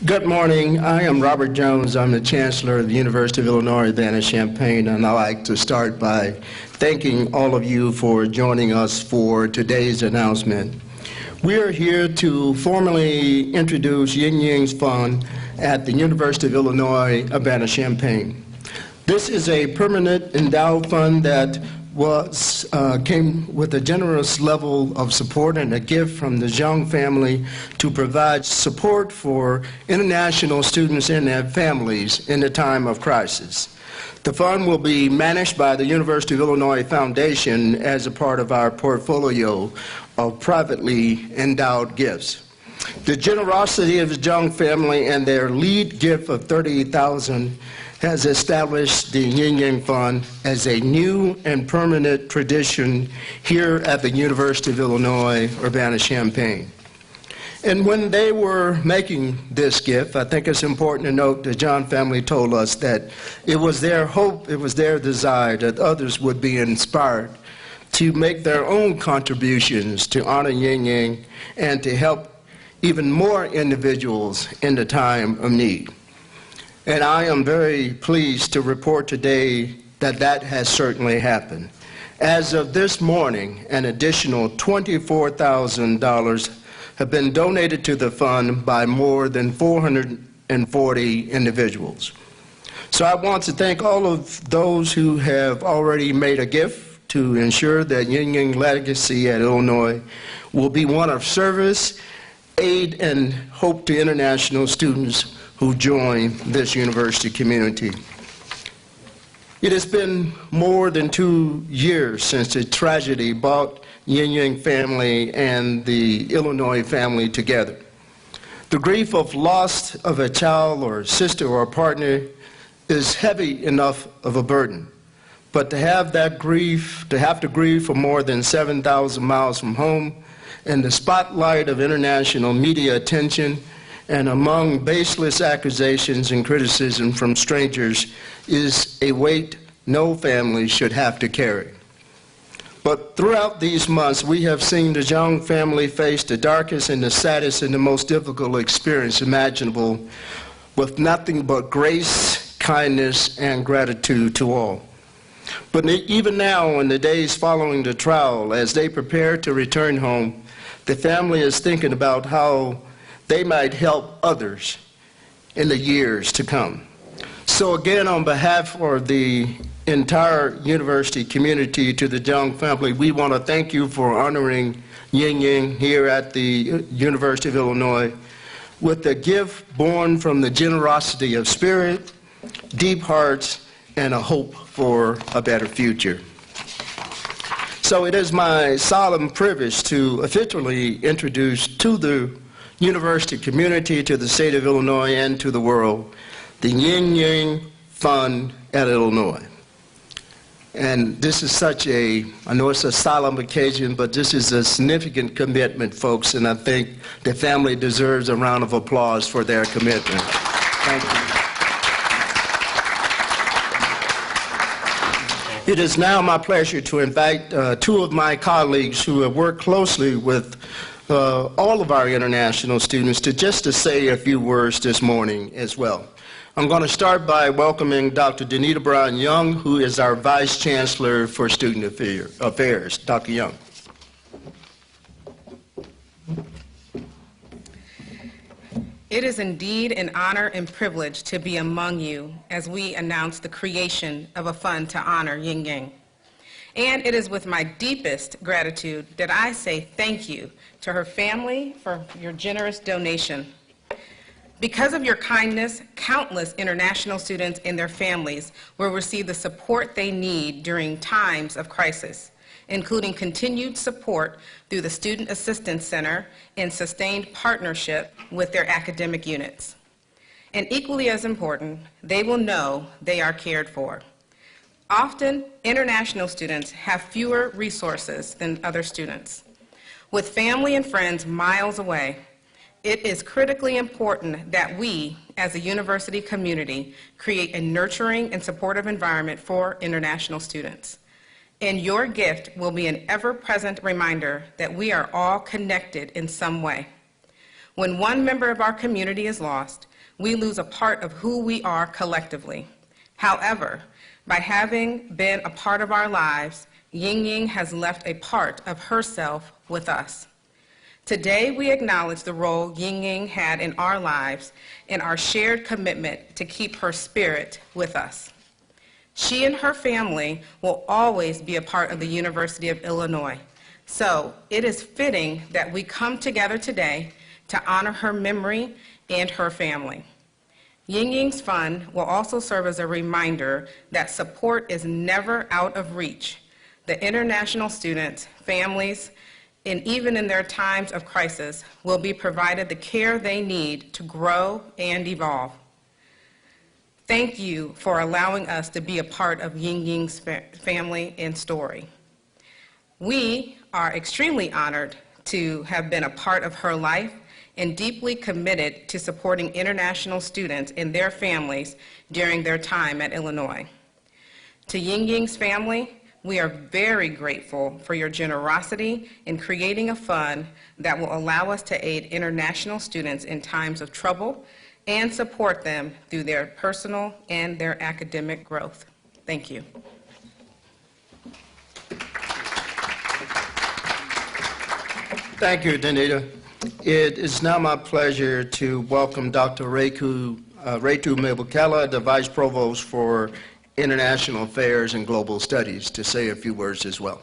Good morning. I am Robert Jones. I'm the Chancellor of the University of Illinois Urbana-Champaign, and I'd like to start by thanking all of you for joining us for today's announcement. We are here to formally introduce Yingying Fund at the University of Illinois Urbana-Champaign. This is a permanent endowed fund that came with a generous level of support and a gift from the Zhang family to provide support for international students and their families in a time of crisis. The fund will be managed by the University of Illinois Foundation as a part of our portfolio of privately endowed gifts. The generosity of the Zhang family and their lead gift of $38,000 has established the Yingying Fund as a new and permanent tradition here at the University of Illinois Urbana-Champaign. And when they were making this gift, I think it's important to note the John family told us that it was their hope, it was their desire that others would be inspired to make their own contributions to honor Yingying and to help even more individuals in the time of need. And I am very pleased to report today that that has certainly happened. As of this morning, an additional $24,000 have been donated to the fund by more than 440 individuals. So I want to thank all of those who have already made a gift to ensure that Yingying legacy at Illinois will be one of service, aid, and hope to international students who join this university community. It has been more than 2 years since the tragedy brought Yingying family and the Illinois family together. The grief of loss of a child or sister or partner is heavy enough of a burden, but to have that grief, to have to grieve for more than 7,000 miles from home in the spotlight of international media attention and among baseless accusations and criticism from strangers is a weight no family should have to carry. But throughout these months, we have seen the Zhang family face the darkest and the saddest and the most difficult experience imaginable with nothing but grace, kindness, and gratitude to all. But even now, in the days following the trial, as they prepare to return home, the family is thinking about how they might help others in the years to come. So again, on behalf of the entire university community, to the Zhang family, we want to thank you for honoring Yingying here at the University of Illinois with a gift born from the generosity of spirit, deep hearts, and a hope for a better future. So it is my solemn privilege to officially introduce to the university community, to the state of Illinois, and to the world, the Yingying Fund at Illinois. And this is such a, I know it's a solemn occasion, but this is a significant commitment, folks, and I think the family deserves a round of applause for their commitment. Thank you. It is now my pleasure to invite two of my colleagues who have worked closely with all of our international students to say a few words this morning as well. I'm going to start by welcoming Dr. Danita Brown-Young, who is our Vice Chancellor for Student Affairs. Dr. Young. It is indeed an honor and privilege to be among you as we announce the creation of a fund to honor Yingying. And it is with my deepest gratitude that I say thank you to her family for your generous donation. Because of your kindness, countless international students and their families will receive the support they need during times of crisis, including continued support through the Student Assistance Center and sustained partnership with their academic units. And equally as important, they will know they are cared for. Often, international students have fewer resources than other students. With family and friends miles away, it is critically important that we, as a university community, create a nurturing and supportive environment for international students. And your gift will be an ever-present reminder that we are all connected in some way. When one member of our community is lost, we lose a part of who we are collectively. However, by having been a part of our lives, Yingying has left a part of herself with us. Today, we acknowledge the role Yingying had in our lives and our shared commitment to keep her spirit with us. She and her family will always be a part of the University of Illinois, so it is fitting that we come together today to honor her memory and her family. Yingying's Fund will also serve as a reminder that support is never out of reach. The international students, families, and even in their times of crisis, will be provided the care they need to grow and evolve. Thank you for allowing us to be a part of Yingying's family and story. We are extremely honored to have been a part of her life and deeply committed to supporting international students and their families during their time at Illinois. To Yingying's family, we are very grateful for your generosity in creating a fund that will allow us to aid international students in times of trouble and support them through their personal and their academic growth. Thank you. Thank you, Danita. It is now my pleasure to welcome Dr. Retu Mabukela, the Vice Provost for International Affairs and Global Studies, to say a few words as well.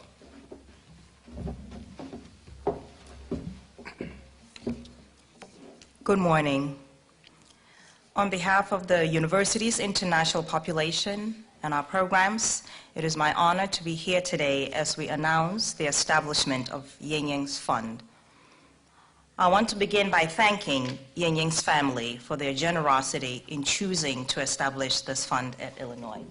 Good morning. On behalf of the university's international population and our programs, it is my honor to be here today as we announce the establishment of Yingying's Fund. I want to begin by thanking Yingying's family for their generosity in choosing to establish this fund at Illinois.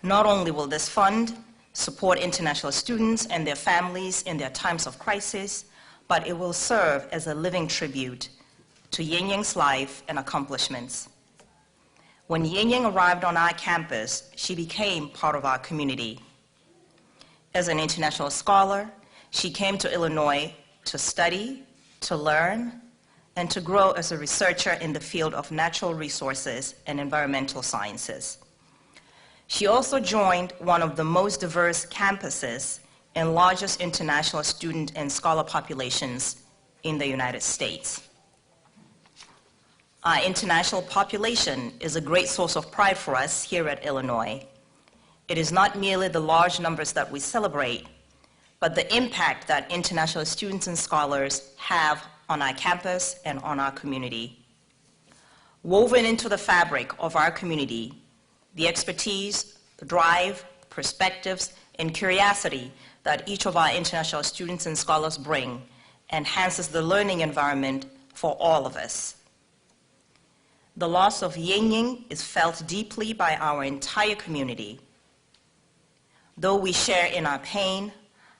Not only will this fund support international students and their families in their times of crisis, but it will serve as a living tribute to Yingying's life and accomplishments. When Yingying arrived on our campus, she became part of our community. As an international scholar, she came to Illinois to study, to learn, and to grow as a researcher in the field of natural resources and environmental sciences. She also joined one of the most diverse campuses and largest international student and scholar populations in the United States. Our international population is a great source of pride for us here at Illinois. It is not merely the large numbers that we celebrate, but the impact that international students and scholars have on our campus and on our community. Woven into the fabric of our community, the expertise, drive, perspectives, and curiosity that each of our international students and scholars bring enhances the learning environment for all of us. The loss of Yingying is felt deeply by our entire community. Though we share in our pain,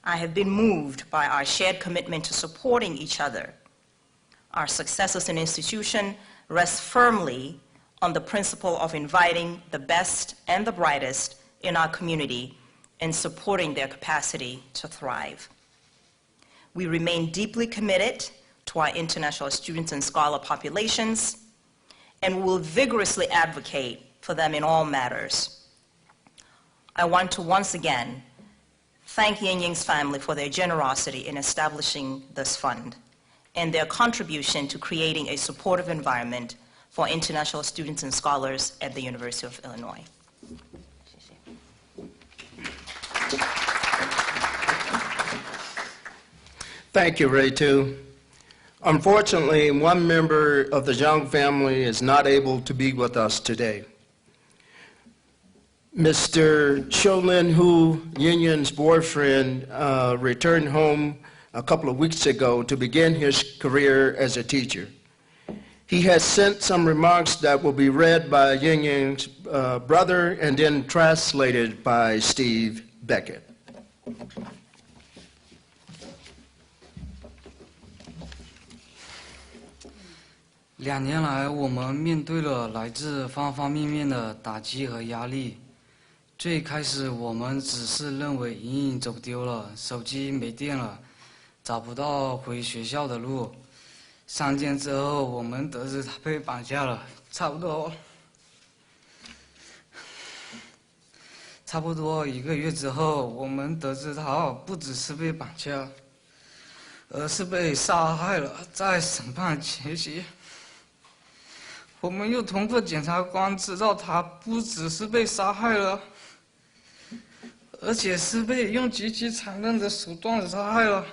I have been moved by our shared commitment to supporting each other. Our success as an institution rests firmly on the principle of inviting the best and the brightest in our community and supporting their capacity to thrive. We remain deeply committed to our international students and scholar populations, and will vigorously advocate for them in all matters. I want to once again thank Yingying's family for their generosity in establishing this fund and their contribution to creating a supportive environment for international students and scholars at the University of Illinois. Thank you, Retu. Unfortunately, one member of the Zhang family is not able to be with us today. Mr. Sholin Hu, Yingying's boyfriend, returned home a couple of weeks ago to begin his career as a teacher. He has sent some remarks that will be read by Yingying's brother and then translated by Steve Beckett. 2年来，我们面对了来自方方面面的打击和压力。最开始，我们只是认为莹莹走丢了，手机没电了，找不到回学校的路。上监之后，我们得知他被绑架了，差不多1个月之后，我们得知他不只是被绑架，而是被杀害了。在审判前夕，我们又通过检察官知道他不只是被杀害了，而且是被用极其残忍的手段杀害了。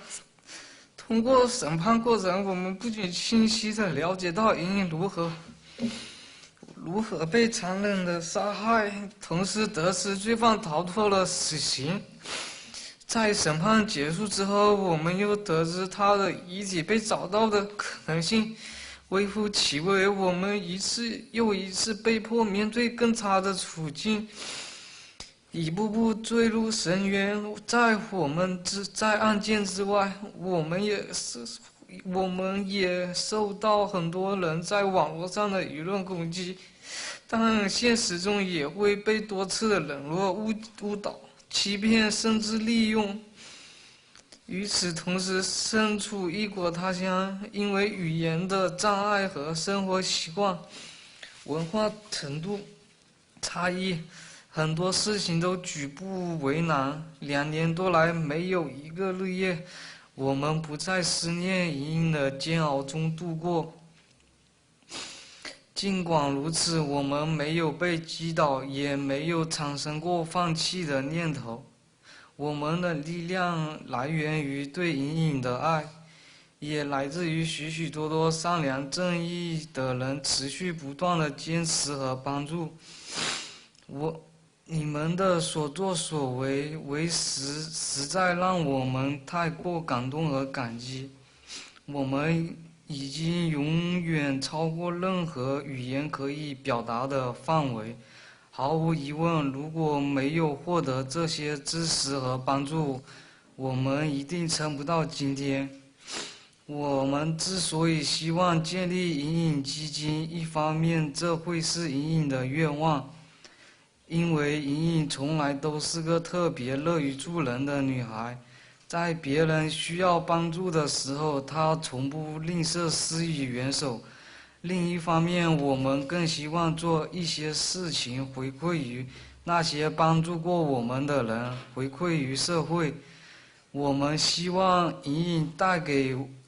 通过审判过程，我们不仅清晰地了解到莹莹如何被残忍的杀害，同时得知罪犯逃脱了死刑。在审判结束之后，我们又得知他的遗体被找到的可能性微乎其微。我们一次又一次被迫面对更差的处境，一步步坠入深渊。在案件之外，我们也受到很多人在网络上的舆论攻击，但现实中也会被多次的冷落、误导、欺骗，甚至利用。与此同时，身处异国他乡，因为语言的障碍和生活习惯、文化程度差异，很多事情都举步为难。2年多来没有一个日夜，我们不在思念莹莹的煎熬中度过。尽管如此，我们没有被击倒，也没有产生过放弃的念头。我们的力量来源于对莹莹的爱，也来自于许许多多善良正义的人持续不断的坚持和帮助。你们的所作所为实在让我们太过感动和感激。我们已经永远超过任何语言可以表达的范围。毫无疑问，如果没有获得这些支持和帮助，我们一定撑不到今天。我们之所以希望建立莹莹基金，一方面这会是莹莹的愿望，因为莹莹从来都是个特别乐于助人的女孩，在别人需要帮助的时候，她从不吝啬施以援手。另一方面，我们更希望做一些事情回馈于那些帮助过我们的人，回馈于社会。我们希望莹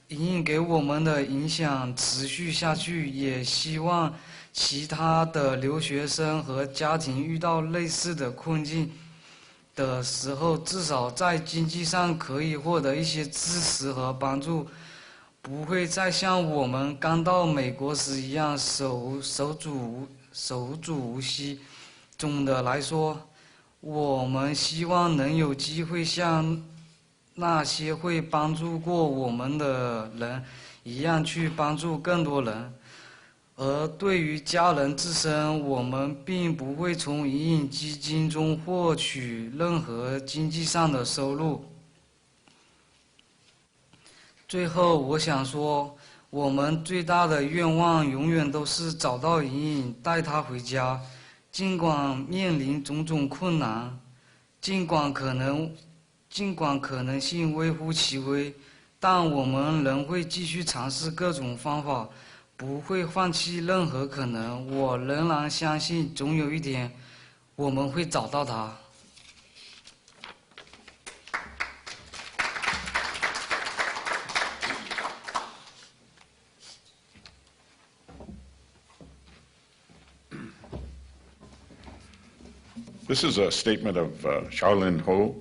莹给我们的影响持续下去，也希望其他的留学生和家庭遇到类似的困境的时候，至少在经济上可以获得一些支持和帮助，不会再像我们刚到美国时一样手足无膝。总的来说，我们希望能有机会像那些会帮助过我们的人一样去帮助更多人。而对于家人自身，我们并不会从莹莹基金中获取任何经济上的收入。最后，我想说，我们最大的愿望永远都是找到莹莹，带她回家。尽管面临种种困难，尽管可能性微乎其微，但我们仍会继续尝试各种方法，不会放弃任何可能。我仍然相信，总有一天，我们会找到她。This is a statement of Xiaolin Ho.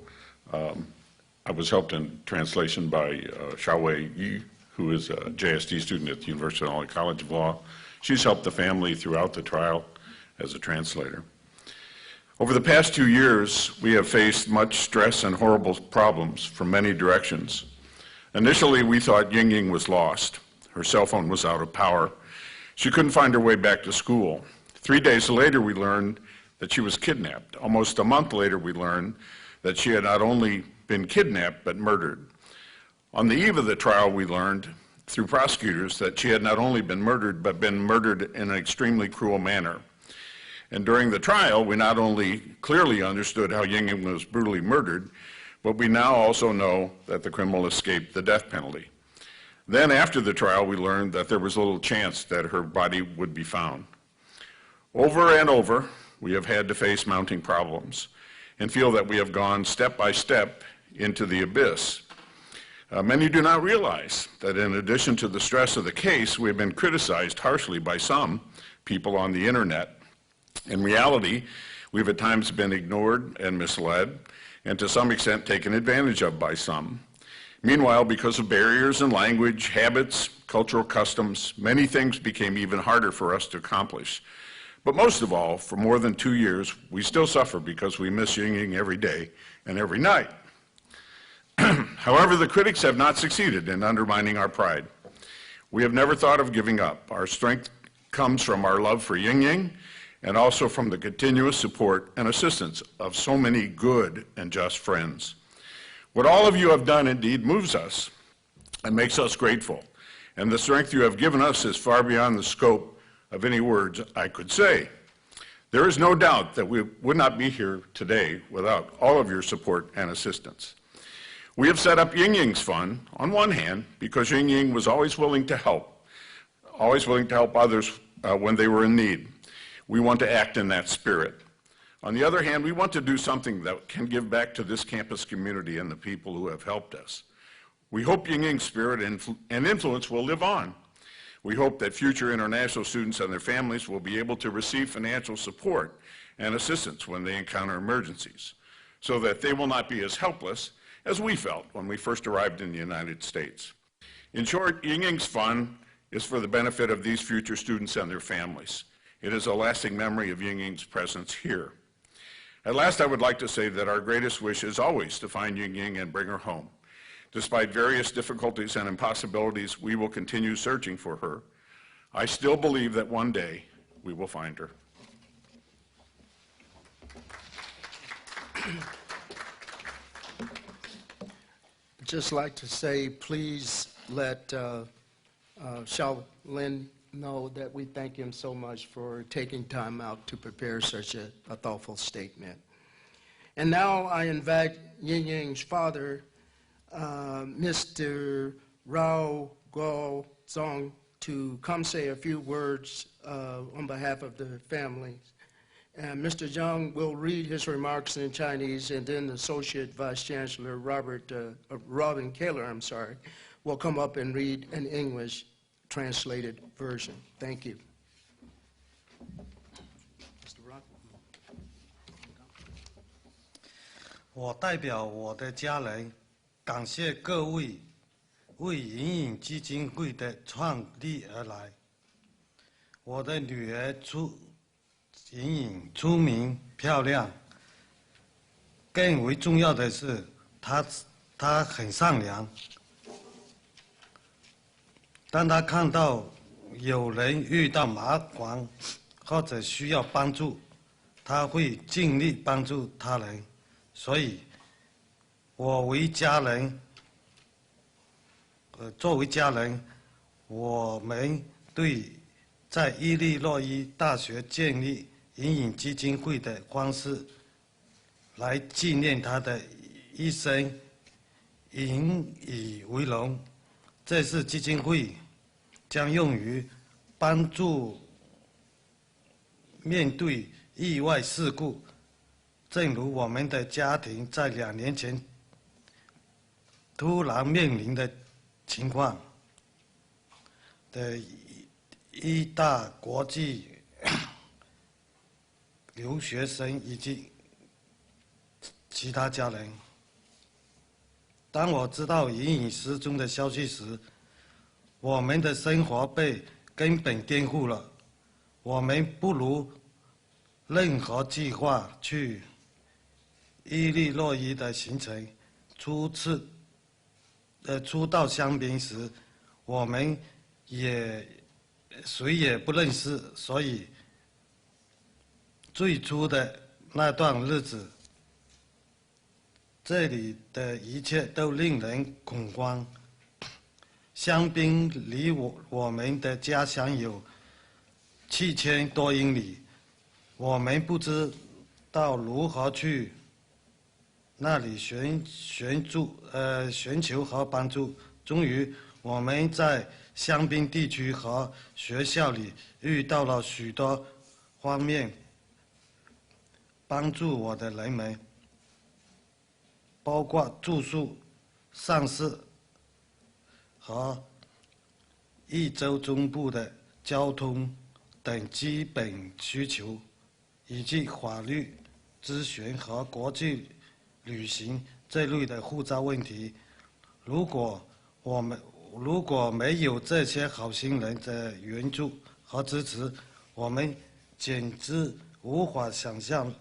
I was helped in translation by Xiaowei Yi, who is a JSD student at the University of Illinois College of Law. She's helped the family throughout the trial as a translator. Over the past 2 years, we have faced much stress and horrible problems from many directions. Initially, we thought Yingying was lost. Her cell phone was out of power. She couldn't find her way back to school. 3 days later, we learned that she was kidnapped. Almost a month later, we learned that she had not only been kidnapped, but murdered. On the eve of the trial, we learned through prosecutors that she had not only been murdered, but been murdered in an extremely cruel manner. And during the trial, we not only clearly understood how Yingying was brutally murdered, but we now also know that the criminal escaped the death penalty. Then, after the trial, we learned that there was little chance that her body would be found. Over and over, we have had to face mounting problems and feel that we have gone step by step into the abyss. Many do not realize that in addition to the stress of the case, we have been criticized harshly by some people on the internet. In reality, we've at times been ignored and misled, and to some extent taken advantage of by some. Meanwhile, because of barriers in language, habits, cultural customs, many things became even harder for us to accomplish. But most of all, for more than 2 years, we still suffer because we miss Yingying every day and every night. However, the critics have not succeeded in undermining our pride. We have never thought of giving up. Our strength comes from our love for Yingying and also from the continuous support and assistance of so many good and just friends. What all of you have done indeed moves us and makes us grateful, and the strength you have given us is far beyond the scope of any words I could say. There is no doubt that we would not be here today without all of your support and assistance. We have set up Yingying's Fund, on one hand, because Yingying was always willing to help others when they were in need. We want to act in that spirit. On the other hand, we want to do something that can give back to this campus community and the people who have helped us. We hope Yingying's spirit and influence will live on. We hope that future international students and their families will be able to receive financial support and assistance when they encounter emergencies, so that they will not be as helpless as we felt when we first arrived in the United States. In short, Yingying's Fund is for the benefit of these future students and their families. It is a lasting memory of Yingying's presence here. At last, I would like to say that our greatest wish is always to find Yingying and bring her home. Despite various difficulties and impossibilities, we will continue searching for her. I still believe that one day we will find her. Just like to say, please let Shaolin know that we thank him so much for taking time out to prepare such a thoughtful statement. And now I invite Yingying's father, Mr. Rao Guo Zong, to come say a few words on behalf of the family. And Mr. Zhang will read his remarks in Chinese, and then the Associate Vice Chancellor, Robin Kaler, will come up and read an English translated version. Thank you. Mr. Rock. 我代表我的家人，感谢各位为隐隐基金会的创立而来。我的女儿隐隐出名漂亮，更为重要的是，她很善良。当她看到有人遇到麻烦或者需要帮助，她会尽力帮助他人。所以，作为家人，我们对在伊利诺伊大学建立隐隐基金会的方式，来纪念他的一生，引以为荣。这次基金会将用于帮助面对意外事故，正如我们的家庭在2年前突然面临的情况的一大国际留学生以及其他家人。当我知道隐隐失踪的消息时，我们的生活被根本颠覆了。我们不如任何计划去伊利诺伊的行程。初到香槟时，我们谁也不认识，所以最初的那段日子，这里的一切都令人恐慌。香槟离我们的家乡有7000多英里，我们不知道如何去那里寻求和帮助。终于，我们在香槟地区和学校里遇到了许多方面帮助我的人们，包括住宿、上市和一周中部的交通等基本需求，以及法律咨询和国际旅行这类的护照问题。如果没有这些好心人的援助和支持，我们简直无法想象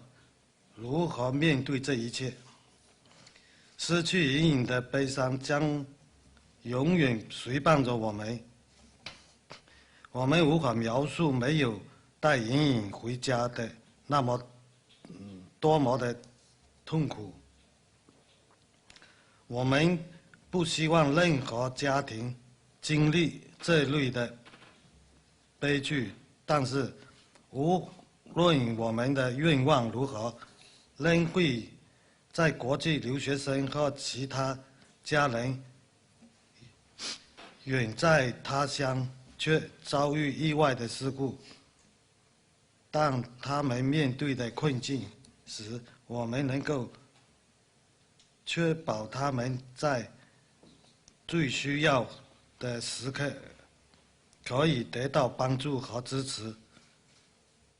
如何面对这一切。失去隐隐的悲伤将永远陪伴着我们。我们无法描述没有带隐隐回家的那么多么的痛苦。我们不希望任何家庭经历这类的悲剧，但是无论我们的愿望如何，仍会在国际留学生和其他家人远在他乡却遭遇意外的事故，当他们面对的困境时，我们能够确保他们在最需要的时刻可以得到帮助和支持。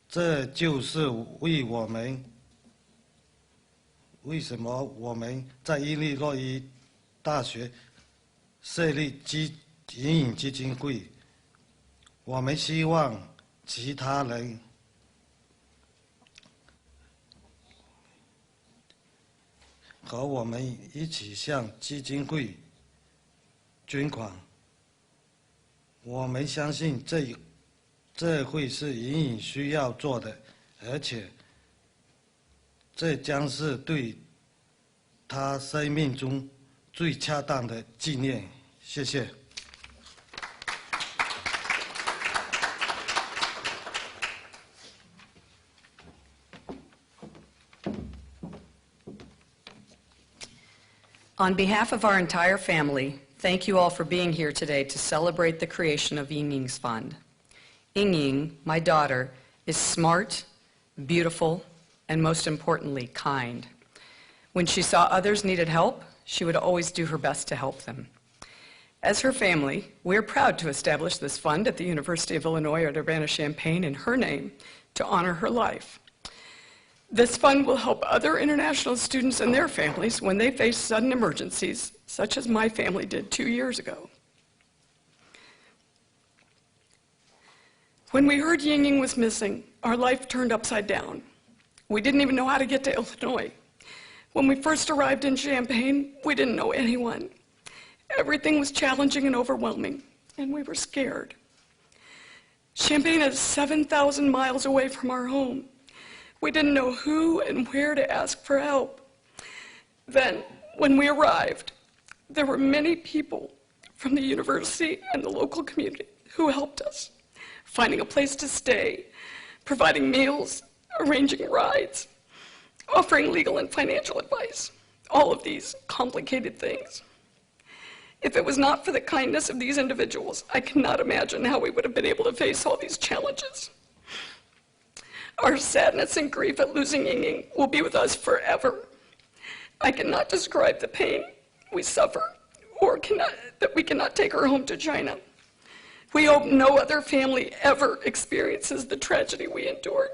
这就是为什么我们在伊利诺伊大学设立隐隐基金会。我们希望其他人和我们一起向基金会捐款。我们相信这会是隐隐需要做的，而且这将是对他生命中最恰当的纪念。谢谢。On behalf of our entire family, thank you all for being here today to celebrate the creation of Yingying's Fund. Yingying, my daughter, is smart, beautiful, and most importantly, kind. When she saw others needed help, she would always do her best to help them. As her family, we are proud to establish this fund at the University of Illinois at Urbana-Champaign in her name to honor her life. This fund will help other international students and their families when they face sudden emergencies, such as my family did 2 years ago. When we heard Yingying was missing, our life turned upside down. We didn't even know how to get to Illinois. When we first arrived in Champaign, we didn't know anyone. Everything was challenging and overwhelming, and we were scared. Champaign is 7,000 miles away from our home. We didn't know who and where to ask for help. Then, when we arrived, there were many people from the university and the local community who helped us, finding a place to stay, providing meals, arranging rides, offering legal and financial advice, all of these complicated things. If it was not for the kindness of these individuals, I cannot imagine how we would have been able to face all these challenges. Our sadness and grief at losing Yingying will be with us forever. I cannot describe the pain we suffer or that we cannot take her home to China. We hope no other family ever experiences the tragedy we endured.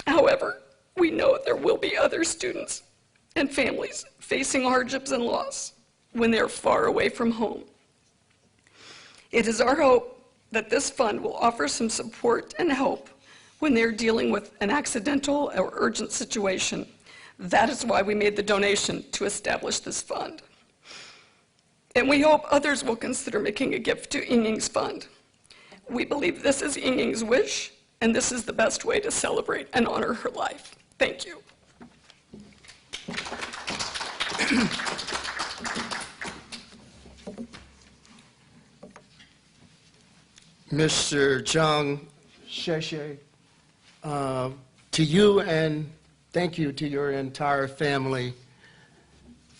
However, we know there will be other students and families facing hardships and loss when they're far away from home. It is our hope that this fund will offer some support and help when they're dealing with an accidental or urgent situation. That is why we made the donation to establish this fund. And we hope others will consider making a gift to Yingying's Fund. We believe this is Yingying's wish, and this is the best way to celebrate and honor her life. Thank you. Mr. Chung Sheshe, to you and thank you to your entire family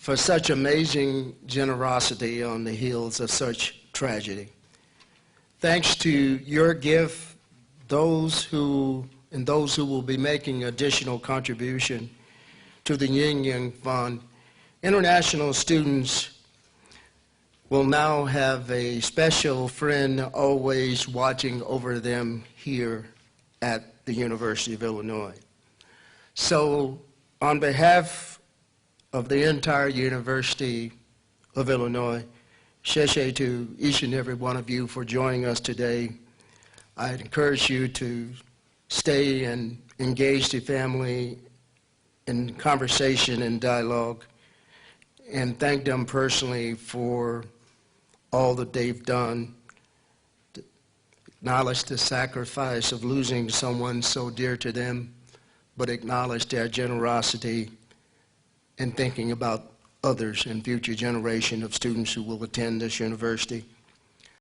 for such amazing generosity on the heels of such tragedy. Thanks to your gift, those who will be making additional contribution to the Yingying Fund, international students will now have a special friend always watching over them here at the University of Illinois. So on behalf of the entire University of Illinois, sheshe to each and every one of you for joining us today. I'd encourage you to stay and engage the family in conversation and dialogue, and thank them personally for all that they've done. Acknowledge the sacrifice of losing someone so dear to them, but acknowledge their generosity in thinking about others and future generation of students who will attend this university.